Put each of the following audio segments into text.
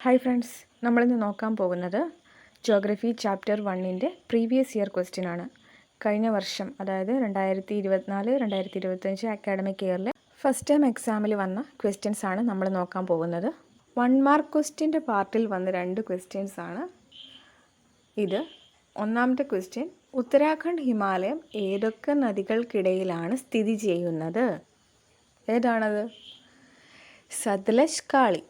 Hi friends, നമ്മളിന്ന് നോക്കാൻ പോകുന്നത് ജോഗ്രഫി ചാപ്റ്റർ 1-ൻ്റെ പ്രീവിയസ് ഇയർ ക്വസ്റ്റ്യൻ ആണ്. കഴിഞ്ഞ വർഷം, അതായത് 2024-2025 അക്കാഡമിക് ഇയറിലെ ഫസ്റ്റ് ടൈം എക്സാമിൽ വന്ന ക്വസ്റ്റ്യൻസ് ആണ് നമ്മൾ നോക്കാൻ പോകുന്നത്. 1 മാർക്ക് ക്വസ്റ്റ്യൻ്റെ പാർട്ടിൽ വന്ന 2 ക്വസ്റ്റ്യൻസ് ആണ് ഇത്. ഒന്നാമത്തെ ക്വസ്റ്റ്യൻ, ഉത്തരാഖണ്ഡ് ഹിമാലയം ഏതൊക്കെ നദികൾക്കിടയിലാണ് സ്ഥിതി ചെയ്യുന്നത്? ഏതാണത്? സത്ലജ്, കാളി.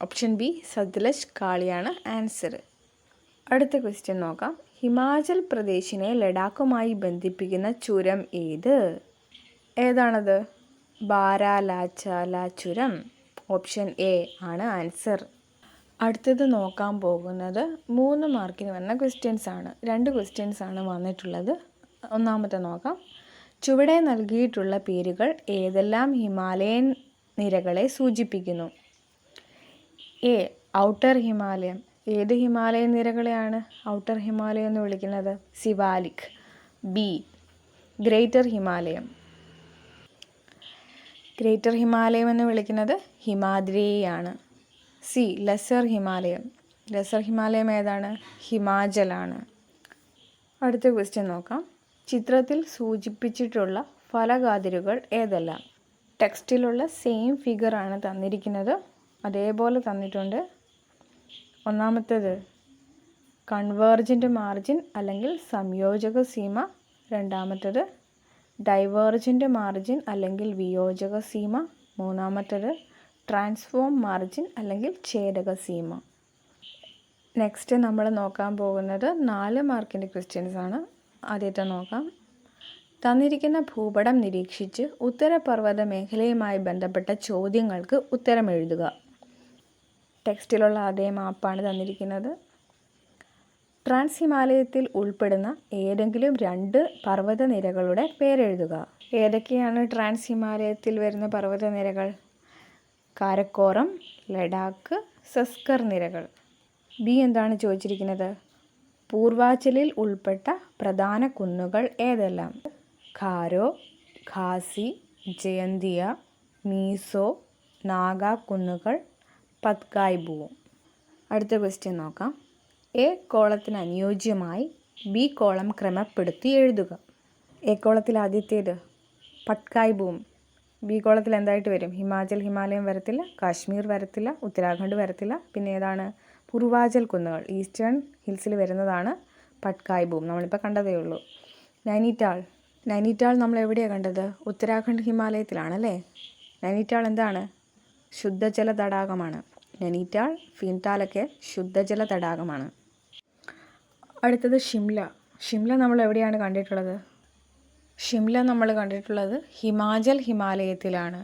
ഓപ്ഷൻ ബി സത്ലജ്, കാളിയാണ് ആൻസർ. അടുത്ത ക്വസ്റ്റ്യൻ നോക്കാം. ഹിമാചൽ പ്രദേശിനെ ലഡാക്കുമായി ബന്ധിപ്പിക്കുന്ന ചുരം ഏത്? ഏതാണത്? ബാരാലാച്ചാല ചുരം. ഓപ്ഷൻ എ ആണ് ആൻസർ. അടുത്തത് നോക്കാൻ പോകുന്നത് 3 മാർക്കിന് വന്ന ക്വസ്റ്റ്യൻസ് ആണ്. 2 ക്വസ്റ്റ്യൻസ് ആണ് വന്നിട്ടുള്ളത്. ഒന്നാമത്തെ നോക്കാം. ചുവടെ നൽകിയിട്ടുള്ള പേരുകൾ ഏതെല്ലാം ഹിമാലയൻ നിരകളെ സൂചിപ്പിക്കുന്നു? എ ഔട്ടർ ഹിമാലയം. ഏത് ഹിമാലയൻ നിരകളെയാണ് ഔട്ടർ ഹിമാലയം എന്ന് വിളിക്കുന്നത്? Siwalik. Be greater Himalayam. Greater ഹിമാലയം എന്ന് വിളിക്കുന്നത് ഹിമാദ്രിയാണ്. സി ലെസർ ഹിമാലയം. ലെസർ ഹിമാലയം ഏതാണ്? ഹിമാചലാണ്. അടുത്ത ക്വസ്റ്റ്യൻ നോക്കാം. ചിത്രത്തിൽ സൂചിപ്പിച്ചിട്ടുള്ള ഫലകാതിരുകൾ ഏതെല്ലാം? ടെക്സ്റ്റിലുള്ള സെയിം ഫിഗറാണ് തന്നിരിക്കുന്നത്, അതേപോലെ തന്നിട്ടുണ്ട്. ഒന്നാമത്തേത് കൺവേർജൻ്റ് മാർജിൻ അല്ലെങ്കിൽ സംയോജക സീമ. രണ്ടാമത്തേത് ഡൈവേർജൻ്റ് മാർജിൻ അല്ലെങ്കിൽ വിയോജക സീമ. മൂന്നാമത്തേത് ട്രാൻസ്ഫോം മാർജിൻ അല്ലെങ്കിൽ ഛേദക സീമ. നെക്സ്റ്റ് നമ്മൾ നോക്കാൻ പോകുന്നത് 4 മാർക്കിൻ്റെ ക്വസ്റ്റ്യൻസ് ആണ്. ആദ്യത്തെ നോക്കാം. തന്നിരിക്കുന്ന ഭൂപടം നിരീക്ഷിച്ച് ഉത്തരപർവ്വത മേഖലയുമായി ബന്ധപ്പെട്ട ചോദ്യങ്ങൾക്ക് ഉത്തരം എഴുതുക. ടെക്സ്റ്റിലുള്ള അതേ മാപ്പാണ് തന്നിരിക്കുന്നത്. ട്രാൻസ് ഹിമാലയത്തിൽ ഉൾപ്പെടുന്ന ഏതെങ്കിലും 2 പർവ്വതനിരകളുടെ പേരെഴുതുക. ഏതൊക്കെയാണ് ട്രാൻസ് ഹിമാലയത്തിൽ വരുന്ന പർവ്വതനിരകൾ? കാരക്കോറം, ലഡാക്ക്, സസ്കർ നിരകൾ. ബി എന്താണ് ചോദിച്ചിരിക്കുന്നത്? പൂർവാചലിൽ ഉൾപ്പെട്ട പ്രധാന കുന്നുകൾ ഏതെല്ലാം? ഖാരോ, ഖാസി, ജയന്തിയ, മീസോ, നാഗ കുന്നുകൾ, പത്കായ്ബുവും. അടുത്ത ക്വസ്റ്റ്യൻ നോക്കാം. എ കോളത്തിന് അനുയോജ്യമായി ബി കോളം ക്രമപ്പെടുത്തി എഴുതുക. എ കോളത്തിൽ ആദ്യത്തേത് പത്കായ്ബുവും. ബി കോളത്തിൽ എന്തായിട്ട് വരും? ഹിമാലയം വരത്തില്ല, കാശ്മീർ വരത്തില്ല, ഉത്തരാഖണ്ഡ് വരത്തില്ല. പിന്നെ ഏതാണ്? പൂർവാചൽ കുന്നുകൾ, ഈസ്റ്റേൺ ഹിൽസിൽ വരുന്നതാണ് പട്കായ്ബുവും. നമ്മളിപ്പോൾ കണ്ടതേ ഉള്ളൂ. നൈനിറ്റാൾ നമ്മൾ എവിടെയാണ് കണ്ടത്? ഉത്തരാഖണ്ഡ് ഹിമാലയത്തിലാണല്ലേ. നൈനിറ്റാൾ എന്താണ്? ശുദ്ധജല തടാകമാണ്. നൈനിറ്റാൾ, ഭീംതാലൊക്കെ ശുദ്ധജല തടാകമാണ്. അടുത്തത് ഷിംല നമ്മൾ എവിടെയാണ് കണ്ടിട്ടുള്ളത്? ഷിംല നമ്മൾ കണ്ടിട്ടുള്ളത് ഹിമാചൽ ഹിമാലയത്തിലാണ്.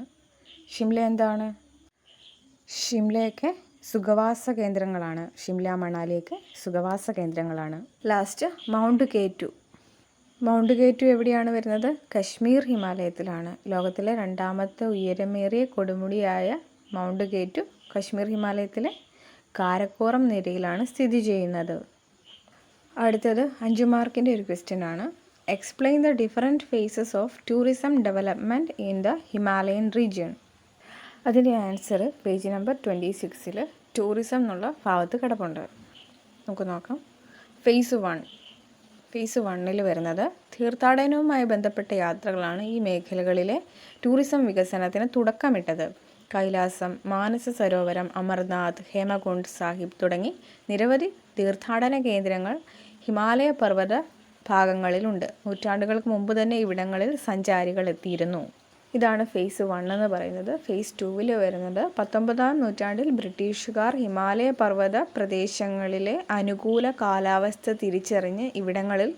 ഷിംല എന്താണ്? ഷിംലയൊക്കെ സുഖവാസ കേന്ദ്രങ്ങളാണ്. ഷിംല, മണാലിയൊക്കെ സുഖവാസ കേന്ദ്രങ്ങളാണ്. ലാസ്റ്റ് മൗണ്ട് കെ2 എവിടെയാണ് വരുന്നത്? കശ്മീർ ഹിമാലയത്തിലാണ്. ലോകത്തിലെ 2ാമത്തെ ഉയരമേറിയ കൊടുമുടിയായ മൗണ്ട് കെ2 കശ്മീർ ഹിമാലയത്തിലെ കാരക്കോറം നിരയിലാണ് സ്ഥിതി ചെയ്യുന്നത്. അടുത്തത് 5 മാർക്കിൻ്റെ ഒരു ക്വസ്റ്റ്യൻ ആണ്. Explain the different phases of tourism development in the Himalayan region. അതിൻ്റെ ആൻസർ പേജ് നമ്പർ 26 ടൂറിസം എന്നുള്ള ഭാഗത്ത് കിടപ്പുണ്ട്. നമുക്ക് നോക്കാം. ഫേസ് 1 വരുന്നത് തീർത്ഥാടനവുമായി ബന്ധപ്പെട്ട യാത്രകളാണ് ഈ മേഖലകളിലെ ടൂറിസം വികസനത്തിന് തുടക്കമിട്ടത്. കൈലാസം, മാനസ സരോവരം, അമർനാഥ്, ഹേമകുണ്ട് സാഹിബ് തുടങ്ങി നിരവധി തീർത്ഥാടന കേന്ദ്രങ്ങൾ ഹിമാലയ പർവ്വത ഭാഗങ്ങളിലുണ്ട്. നൂറ്റാണ്ടുകൾക്ക് മുമ്പ് തന്നെ ഇവിടങ്ങളിൽ സഞ്ചാരികൾ എത്തിയിരുന്നു. ഇതാണ് ഫേസ് 1 എന്ന് പറയുന്നത്. ഫേസ് 2 വരുന്നത് 19ാം നൂറ്റാണ്ടിൽ ബ്രിട്ടീഷുകാർ ഹിമാലയ പർവ്വത പ്രദേശങ്ങളിലെ അനുകൂല കാലാവസ്ഥ തിരിച്ചറിഞ്ഞ് ഇവിടങ്ങളിൽ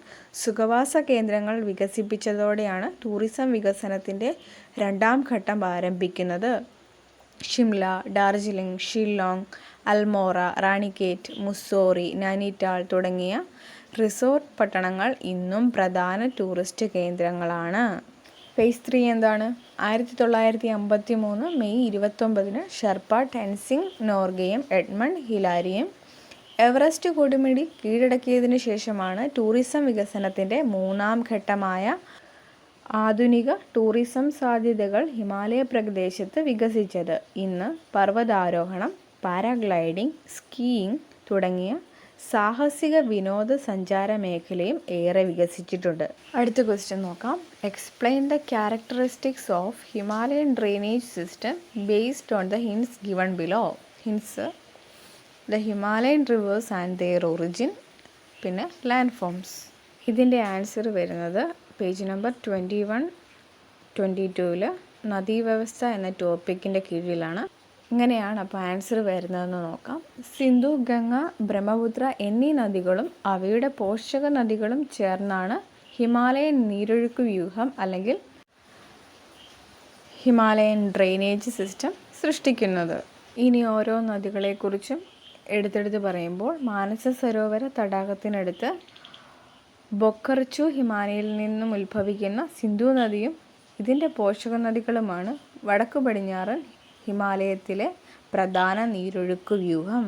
സുഖവാസ കേന്ദ്രങ്ങൾ വികസിപ്പിച്ചതോടെയാണ് ടൂറിസം വികസനത്തിൻ്റെ 2ാം ഘട്ടം ആരംഭിക്കുന്നത്. ഷിംല, ഡാർജിലിംഗ്, ഷില്ലോങ്, അൽമോറ, റാണിക്കേറ്റ്, മുസ്സോറി, നൈനിറ്റാൾ തുടങ്ങിയ റിസോർട്ട് പട്ടണങ്ങൾ ഇന്നും പ്രധാന ടൂറിസ്റ്റ് കേന്ദ്രങ്ങളാണ്. ഫേസ് 3 എന്താണ്? 1953 മെയ് 29 ഷെർപ്പ ടെൻസിംഗ് നോർഗയും എഡ്മണ്ട് ഹിലാരിയും എവറസ്റ്റ് കൊടുമുടി കീഴടക്കിയതിനു ശേഷമാണ് ടൂറിസം വികസനത്തിൻ്റെ 3ാം ഘട്ടമായ ആധുനിക ടൂറിസം സാധ്യതകൾ ഹിമാലയ പ്രദേശത്ത് വികസിച്ചത്. ഇന്ന് പർവ്വതാരോഹണം, പാരാഗ്ലൈഡിംഗ്, സ്കീയിങ് തുടങ്ങിയ സാഹസിക വിനോദസഞ്ചാര മേഖലയും ഏറെ വികസിച്ചിട്ടുണ്ട്. അടുത്ത ക്വസ്റ്റ്യൻ നോക്കാം. Explain the characteristics of Himalayan drainage system based on the hints given below. Hints: the Himalayan reverse and their origin, പിന്നെ ലാൻഡ് ഫോംസ്. ഇതിൻ്റെ ആൻസർ വരുന്നത് പേജ് നമ്പർ 21-22 നദീവ്യവസ്ഥ എന്ന ടോപ്പിക്കിൻ്റെ കീഴിലാണ്. ഇങ്ങനെയാണ് അപ്പോൾ ആൻസർ വരുന്നതെന്ന് നോക്കാം. സിന്ധു, ഗംഗ, ബ്രഹ്മപുത്ര എന്നീ നദികളും അവയുടെ പോഷക നദികളും ചേർന്നാണ് ഹിമാലയൻ നീരൊഴുക്ക് വ്യൂഹം അല്ലെങ്കിൽ ഹിമാലയൻ ഡ്രെയിനേജ് സിസ്റ്റം സൃഷ്ടിക്കുന്നത്. ഇനി ഓരോ നദികളെക്കുറിച്ചും എടുത്തെടുത്ത് പറയുമ്പോൾ മാനസ സരോവര തടാകത്തിനടുത്ത് ബൊക്കർച്ചു ഹിമാലയയിൽ നിന്നും ഉത്ഭവിക്കുന്ന സിന്ധു നദിയും ഇതിൻ്റെ പോഷക നദികളുമാണ് വടക്കു പടിഞ്ഞാറൻ ഹിമാലയത്തിലെ പ്രധാന നീരൊഴുക്ക് വ്യൂഹം.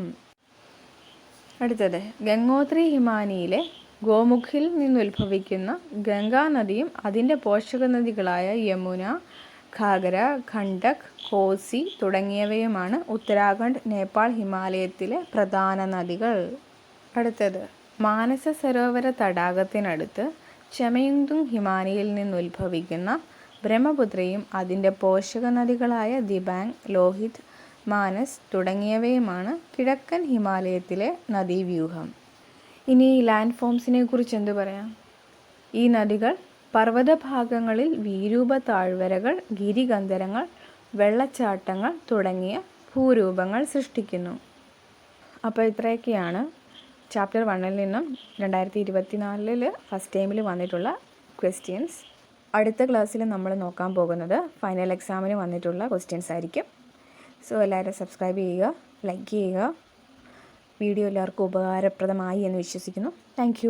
അടുത്തത് ഗംഗോത്രി ഹിമാനിയിലെ ഗോമുഖിൽ നിന്നുത്ഭവിക്കുന്ന ഗംഗാ നദിയും അതിൻ്റെ പോഷക നദികളായ യമുന, ഘാഘര, ഖണ്ഡക്, കോസി തുടങ്ങിയവയുമാണ് ഉത്തരാഖണ്ഡ്, നേപ്പാൾ ഹിമാലയത്തിലെ പ്രധാന നദികൾ. അടുത്തത് മാനസ സരോവര തടാകത്തിനടുത്ത് ചമയുങ്തുങ് ഹിമാനിയിൽ നിന്നുത്ഭവിക്കുന്ന ബ്രഹ്മപുത്രയും അതിൻ്റെ പോഷക നദികളായ ദിബാങ്, ലോഹിത്, മാനസ് തുടങ്ങിയവയുമാണ് കിഴക്കൻ ഹിമാലയത്തിലെ നദീവ്യൂഹം. ഇനി ലാൻഡ് ഫോംസിനെ കുറിച്ച് എന്ത് പറയാം? ഈ നദികൾ പർവ്വതഭാഗങ്ങളിൽ വിരൂപ താഴ്വരകൾ, ഗിരികന്ധരങ്ങൾ, വെള്ളച്ചാട്ടങ്ങൾ തുടങ്ങിയ ഭൂരൂപങ്ങൾ സൃഷ്ടിക്കുന്നു. അപ്പോൾ ഇത്രയൊക്കെയാണ് ചാപ്റ്റർ 1 നിന്നും 2024 ഫസ്റ്റ് ടൈമിൽ വന്നിട്ടുള്ള ക്വസ്റ്റ്യൻസ്. അടുത്ത ക്ലാസ്സിൽ നമ്മൾ നോക്കാൻ പോകുന്നത് ഫൈനൽ എക്സാമിന് വന്നിട്ടുള്ള ക്വസ്റ്റ്യൻസ് ആയിരിക്കും. സോ എല്ലാവരും സബ്സ്ക്രൈബ് ചെയ്യുക, ലൈക്ക് ചെയ്യുക. വീഡിയോ എല്ലാവർക്കും ഉപകാരപ്രദമായി എന്ന് വിശ്വസിക്കുന്നു. താങ്ക്